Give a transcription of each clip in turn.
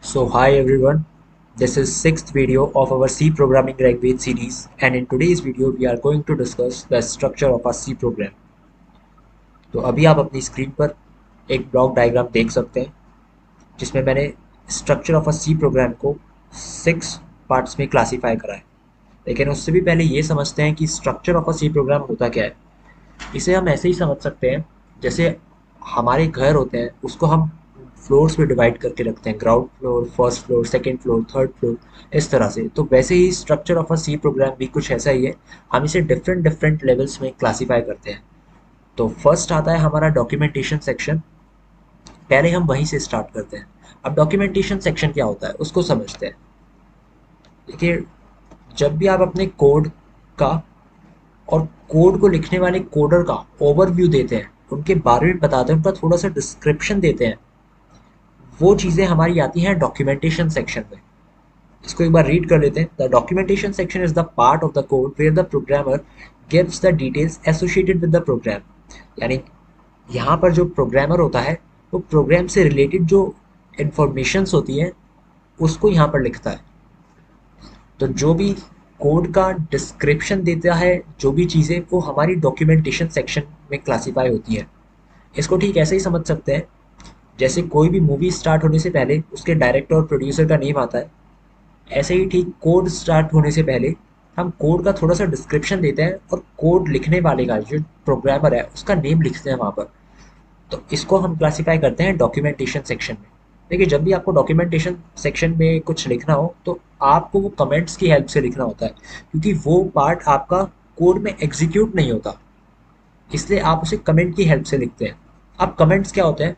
So hi everyone, this is sixth video of our C programming language series, and in today's video we are going to discuss the structure of a C program. तो अभी आप अपनी screen पर एक block diagram देख सकते हैं जिसमें मैंने structure of a C program को 6 पार्ट्स में क्लासीफाई करा है। लेकिन उससे भी पहले ये समझते हैं कि structure of a C program होता क्या है। इसे हम ऐसे ही समझ सकते हैं जैसे हमारे घर होते हैं उसको हम फ्लोर्स में डिवाइड करके रखते हैं, ground floor, first floor, second floor, third floor, इस तरह से। तो वैसे ही structure of a C program भी कुछ ऐसा ही है। हम इसे डिफरेंट डिफरेंट लेवल्स में क्लासीफाई करते हैं। तो फर्स्ट आता है हमारा डॉक्यूमेंटेशन सेक्शन। पहले हम वहीं से स्टार्ट करते हैं। अब डॉक्यूमेंटेशन सेक्शन क्या होता है उसको समझते हैं। देखिए, जब भी आप अपने कोड का और कोड को लिखने वाले कोडर का ओवरव्यू देते हैं, उनके बारे में बताते हैं, उनका थोड़ा सा डिस्क्रिप्शन देते हैं, वो चीज़ें हमारी आती हैं डॉक्यूमेंटेशन सेक्शन में। इसको एक बार रीड कर लेते हैं। The documentation section is the part of the code where the programmer gives the details associated with the program. यानी यहाँ पर जो प्रोग्रामर होता है वो प्रोग्राम से रिलेटेड जो इंफॉर्मेशंस होती हैं उसको यहाँ पर लिखता है। तो जो भी कोड का डिस्क्रिप्शन देता है, जो भी चीज़ें, वो हमारी डॉक्यूमेंटेशन सेक्शन में क्लासीफाई होती हैं। इसको ठीक ऐसे ही समझ सकते हैं जैसे कोई भी मूवी स्टार्ट होने से पहले उसके डायरेक्टर और प्रोड्यूसर का नेम आता है, ऐसे ही ठीक कोड स्टार्ट होने से पहले हम कोड का थोड़ा सा डिस्क्रिप्शन देते हैं और कोड लिखने वाले का, जो प्रोग्रामर है, उसका नेम लिखते हैं वहाँ पर। तो इसको हम क्लासीफाई करते हैं डॉक्यूमेंटेशन सेक्शन में। देखिए, जब भी आपको डॉक्यूमेंटेशन सेक्शन में कुछ लिखना हो तो आपको वो कमेंट्स की हेल्प से लिखना होता है, क्योंकि वो पार्ट आपका कोड में एग्जीक्यूट नहीं होता, इसलिए आप उसे कमेंट की हेल्प से लिखते हैं। अब कमेंट्स क्या होते हैं?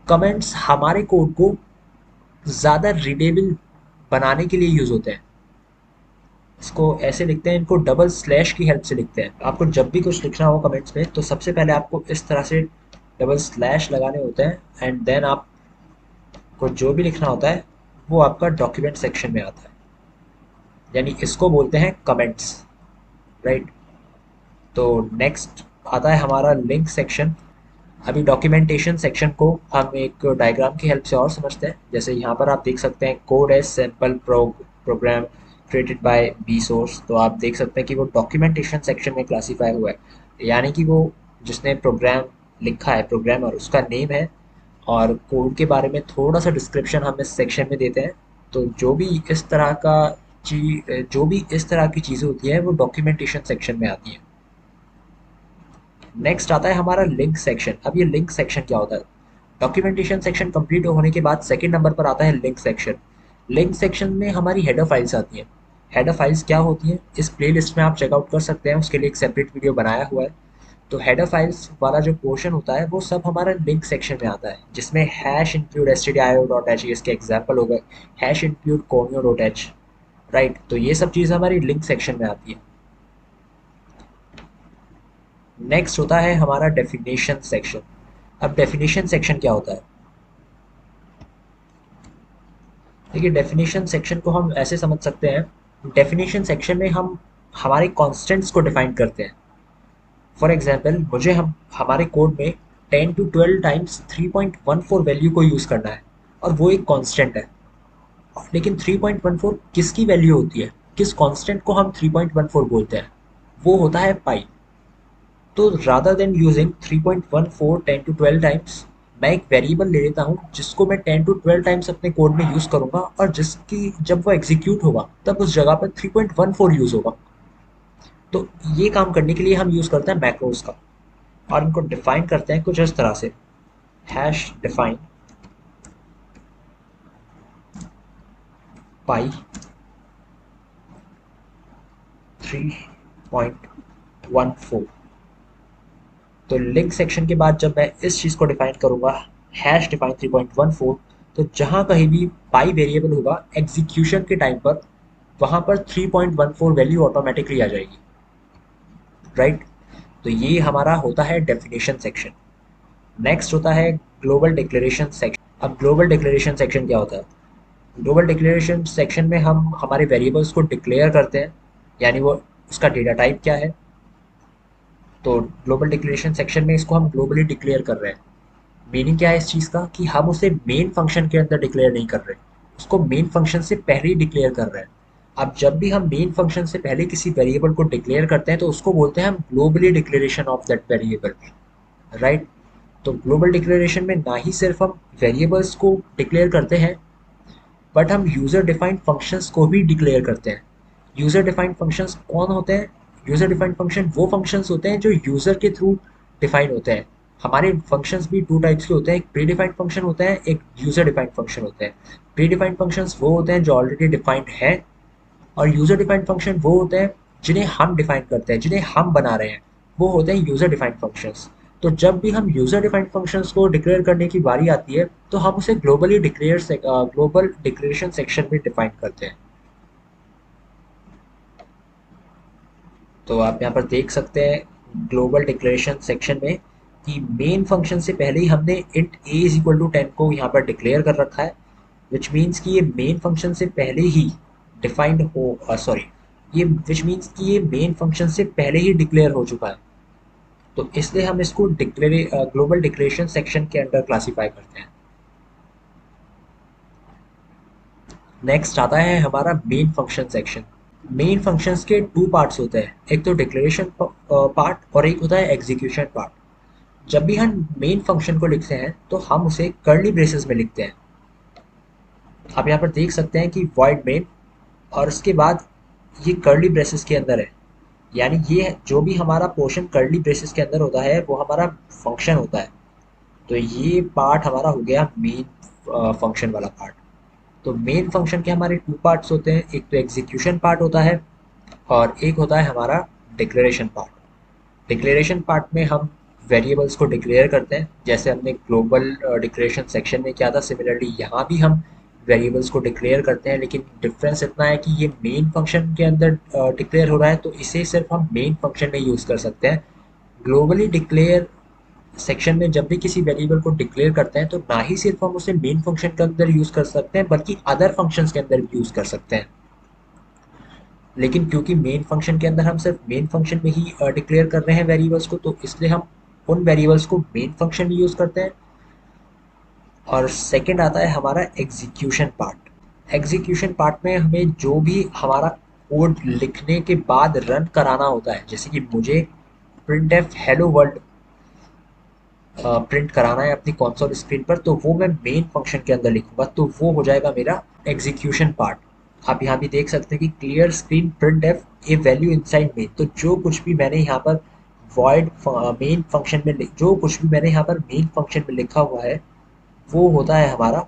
कमेंट्स हमारे कोड को ज़्यादा रीडेबल बनाने के लिए यूज़ होते हैं। इसको ऐसे लिखते हैं, इनको डबल स्लैश की हेल्प से लिखते हैं। आपको जब भी कुछ लिखना हो कमेंट्स में तो सबसे पहले आपको इस तरह से डबल स्लैश लगाने होते हैं, एंड देन आपको जो भी लिखना होता है वो आपका डॉक्यूमेंट सेक्शन में आता है। यानी इसको बोलते हैं कमेंट्स, राइट। तो नेक्स्ट आता है हमारा लिंक सेक्शन। अभी डॉक्यूमेंटेशन सेक्शन को हम एक डायग्राम की हेल्प से और समझते हैं। जैसे यहाँ पर आप देख सकते हैं code as sample program created by B source. तो आप देख सकते हैं कि वो डॉक्यूमेंटेशन सेक्शन में क्लासीफाई हुआ है, यानी कि वो जिसने प्रोग्राम लिखा है, प्रोग्रामर, उसका नेम है, और कोड के बारे में थोड़ा सा डिस्क्रिप्शन हम इस सेक्शन में देते हैं। तो जो भी इस तरह की चीज़ें होती हैं वो डॉक्यूमेंटेशन सेक्शन में आती हैं। नेक्स्ट आता है हमारा लिंक सेक्शन। अब ये लिंक सेक्शन क्या होता है? डॉक्यूमेंटेशन सेक्शन कंप्लीट होने के बाद सेकंड नंबर पर आता है लिंक सेक्शन। लिंक सेक्शन में हमारी हेडर फाइल्स आती हैं। हेडर फाइल्स क्या होती हैं इस प्लेलिस्ट में आप चेकआउट कर सकते हैं, उसके लिए एक सेपरेट वीडियो बनाया हुआ है। तो हेडर फाइल्स वाला जो पोर्शन होता है वो सब हमारा लिंक सेक्शन में आता है, जिसमें हैश इंक्लूड stdio.h, इसके एग्जाम्पल हो गए, हैश इंक्लूड conio.h, राइट। तो ये सब चीज़ हमारी लिंक सेक्शन में आती है। नेक्स्ट होता है हमारा डेफिनेशन सेक्शन। अब डेफिनेशन सेक्शन क्या होता है? देखिए, डेफिनेशन सेक्शन को हम ऐसे समझ सकते हैं। डेफिनेशन सेक्शन में हम हमारे कॉन्स्टेंट्स को डिफाइन करते हैं। फॉर एग्जांपल, मुझे हम हमारे कोड में 10 टू 12 टाइम्स 3.14 वैल्यू को यूज़ करना है, और वो एक कांस्टेंट है। लेकिन 3.14 किसकी वैल्यू होती है? किस कांस्टेंट को हम 3.14 बोलते हैं? वो होता है पाई। तो rather than using 3.14 10 to 12 times, मैं एक वेरिएबल ले लेता हूँ जिसको मैं 10 टू 12 टाइम्स अपने कोड में यूज़ करूँगा, और जिसकी जब वो एग्जीक्यूट होगा तब उस जगह पर 3.14 यूज़ होगा। तो ये काम करने के लिए हम यूज़ करते हैं मैक्रोज का, और इनको डिफाइन करते हैं कुछ इस तरह से। हैश डिफाइन पाई 3.14। तो लिंक सेक्शन के बाद जब मैं इस चीज़ को डिफाइन करूँगा, हैश डिफाइन 3.14, तो जहाँ कहीं भी पाई वेरिएबल होगा एग्जीक्यूशन के टाइम पर, वहाँ पर 3.14 वैल्यू ऑटोमेटिकली आ जाएगी, राइट। तो ये हमारा होता है डेफिनेशन सेक्शन। नेक्स्ट होता है ग्लोबल डिक्लेरेशन सेक्शन। अब ग्लोबल डिक्लेरेशन सेक्शन क्या होता है? ग्लोबल डिक्लेरेशन सेक्शन में हम हमारे वेरिएबल्स को डिक्लेयर करते हैं, यानी वो उसका डेटा टाइप क्या है। तो ग्लोबल डिक्लेरेशन सेक्शन में इसको हम ग्लोबली डिक्लेयर कर रहे हैं। मीनिंग क्या है इस चीज़ का? कि हम उसे मेन फंक्शन के अंदर डिक्लेयर नहीं कर रहे, उसको मेन फंक्शन से पहले ही डिक्लेयर कर रहे हैं। अब जब भी हम मेन फंक्शन से पहले किसी वेरिएबल को डिक्लेयर करते हैं तो उसको बोलते हैं हम globally declaration of that variable, right. तो ग्लोबल डिक्लेरेशन में ना ही सिर्फ हम वेरिएबल्स को डिक्लेयर करते हैं, बट हम यूज़र डिफाइंड फंक्शंस को भी डिक्लेयर करते हैं। यूज़र डिफाइंड फंक्शंस कौन होते हैं? यूज़र डिफाइंड फंक्शन वो फंक्शंस होते हैं जो यूज़र के थ्रू डिफाइन होते हैं। हमारे फंक्शंस भी टू टाइप्स के होते हैं, एक प्री डिफाइंड फंक्शन होता है, एक यूज़र डिफाइंड फंक्शन होता है। प्री डिफाइंड फंक्शंस वो होते हैं जो ऑलरेडी डिफाइंड हैं, और यूज़र डिफाइंड फंक्शन वो होते हैं जिन्हें हम डिफाइन करते हैं, जिन्हें हम बना रहे हैं, वो होते हैं यूज़र डिफाइंड फंक्शंस। तो जब भी हम यूज़र डिफाइंड फंक्शंस को डिक्लेयर करने की बारी आती है तो हम उसे ग्लोबल डिक्लेरेशन सेक्शन में डिफाइन करते हैं। तो आप यहाँ पर देख सकते हैं ग्लोबल डिक्लेरेशन सेक्शन में कि मेन फंक्शन से पहले ही हमने int a is equal to 10 को यहाँ पर डिक्लेयर कर रखा है, विच मीन्स कि ये मेन फंक्शन से पहले ही डिफाइंड हो, सॉरी, ये विच मीन्स कि ये मेन फंक्शन से पहले ही डिक्लेयर हो चुका है। तो इसलिए हम इसको ग्लोबल डिक्लेरेशन सेक्शन के अंडर क्लासीफाई करते हैं। नेक्स्ट आता है हमारा main function section. Main functions के टू पार्ट्स होते हैं, एक तो डिक्लेरेशन पार्ट और एक होता है एग्जीक्यूशन पार्ट। जब भी हम मेन फंक्शन को लिखते हैं तो हम उसे कर्ली ब्रेसेस में लिखते हैं। आप यहाँ पर देख सकते हैं कि वॉइड मेन, और उसके बाद ये कर्ली ब्रेसेस के अंदर है, यानी ये जो भी हमारा पोर्शन कर्ली ब्रेसेस के अंदर होता है वो हमारा फंक्शन होता है। तो ये पार्ट हमारा हो गया मेन फंक्शन वाला पार्ट। तो मेन फंक्शन के हमारे टू पार्ट्स होते हैं, एक तो एग्जीक्यूशन पार्ट होता है और एक होता है हमारा डिक्लेरेशन पार्ट। डिक्लेरेशन पार्ट में हम वेरिएबल्स को डिक्लेयर करते हैं, जैसे हमने ग्लोबल डिक्लेरेशन सेक्शन में किया था, सिमिलरली यहाँ भी हम वेरिएबल्स को डिक्लेयर करते हैं। लेकिन डिफरेंस इतना है कि ये मेन फंक्शन के अंदर डिक्लेयर हो रहा है तो इसे सिर्फ हम मेन फंक्शन में यूज़ कर सकते हैं। ग्लोबली डिक्लेयर सेक्शन में जब भी किसी वेरिएबल को डिक्लेयर करते हैं तो ना ही सिर्फ हम उसे मेन फंक्शन के अंदर यूज़ कर सकते हैं बल्कि अदर फंक्शंस के अंदर भी यूज़ कर सकते हैं। लेकिन क्योंकि मेन फंक्शन के अंदर हम सिर्फ मेन फंक्शन में ही डिक्लेयर कर रहे हैं वेरिएबल्स को, तो इसलिए हम उन वेरिएबल्स को मेन फंक्शन में यूज़ करते हैं। और सेकंड आता है हमारा एग्जीक्यूशन पार्ट। एग्जीक्यूशन पार्ट में हमें जो भी हमारा कोड लिखने के बाद रन कराना होता है, जैसे कि मुझे print F hello world print कराना है अपनी कंसोल स्क्रीन पर, तो वो मैं मेन फंक्शन के अंदर लिखूंगा, तो वो हो जाएगा मेरा एग्जीक्यूशन पार्ट। आप यहाँ भी देख सकते हैं कि clear screen print F A value inside main. तो जो कुछ भी मैंने यहाँ पर वॉइड मेन फंक्शन में जो कुछ भी मैंने यहाँ पर मेन फंक्शन में लिखा हुआ है वो होता है हमारा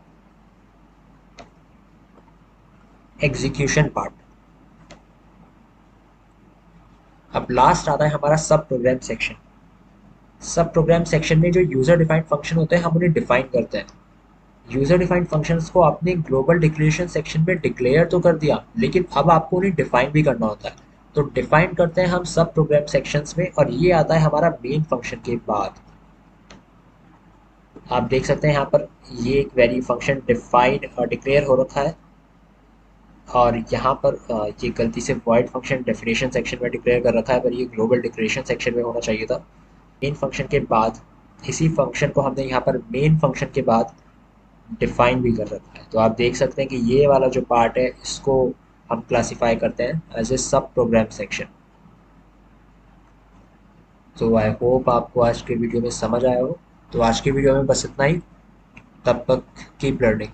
एग्जीक्यूशन पार्ट। अब लास्ट आता है हमारा सब प्रोग्राम सेक्शन। सब प्रोग्राम सेक्शन में जो यूजर डिफाइंड फंक्शन होते हैं हम उन्हें डिफाइन करते हैं। यूजर डिफाइंड फंक्शंस को आपने ग्लोबल डिक्लेरेशन सेक्शन में डिक्लेयर तो कर दिया, लेकिन अब आपको उन्हें डिफाइन भी करना होता है। तो डिफाइन करते हैं हम सब प्रोग्राम सेक्शंस में, और ये आता है हमारा मेन फंक्शन के बाद। आप देख सकते हैं यहाँ पर ये एक वेरी फंक्शन डिफाइन और डिक्लेयर हो रखा है, और यहाँ पर ये गलती से वॉइड फंक्शन डेफिनेशन सेक्शन में डिक्लेयर कर रखा है, पर ये ग्लोबल डिक्लेरेशन सेक्शन में होना चाहिए था। मेन फंक्शन के बाद इसी फंक्शन को हमने यहाँ पर मेन फंक्शन के बाद डिफाइन भी कर रखा है। तो आप देख सकते हैं कि ये वाला जो पार्ट है इसको हम क्लासिफाई करते हैं एज ए सब प्रोग्राम सेक्शन। तो आई होप आपको आज के वीडियो में समझ आया हो। तो आज के वीडियो में बस इतना ही। तब तक कीप लर्निंग।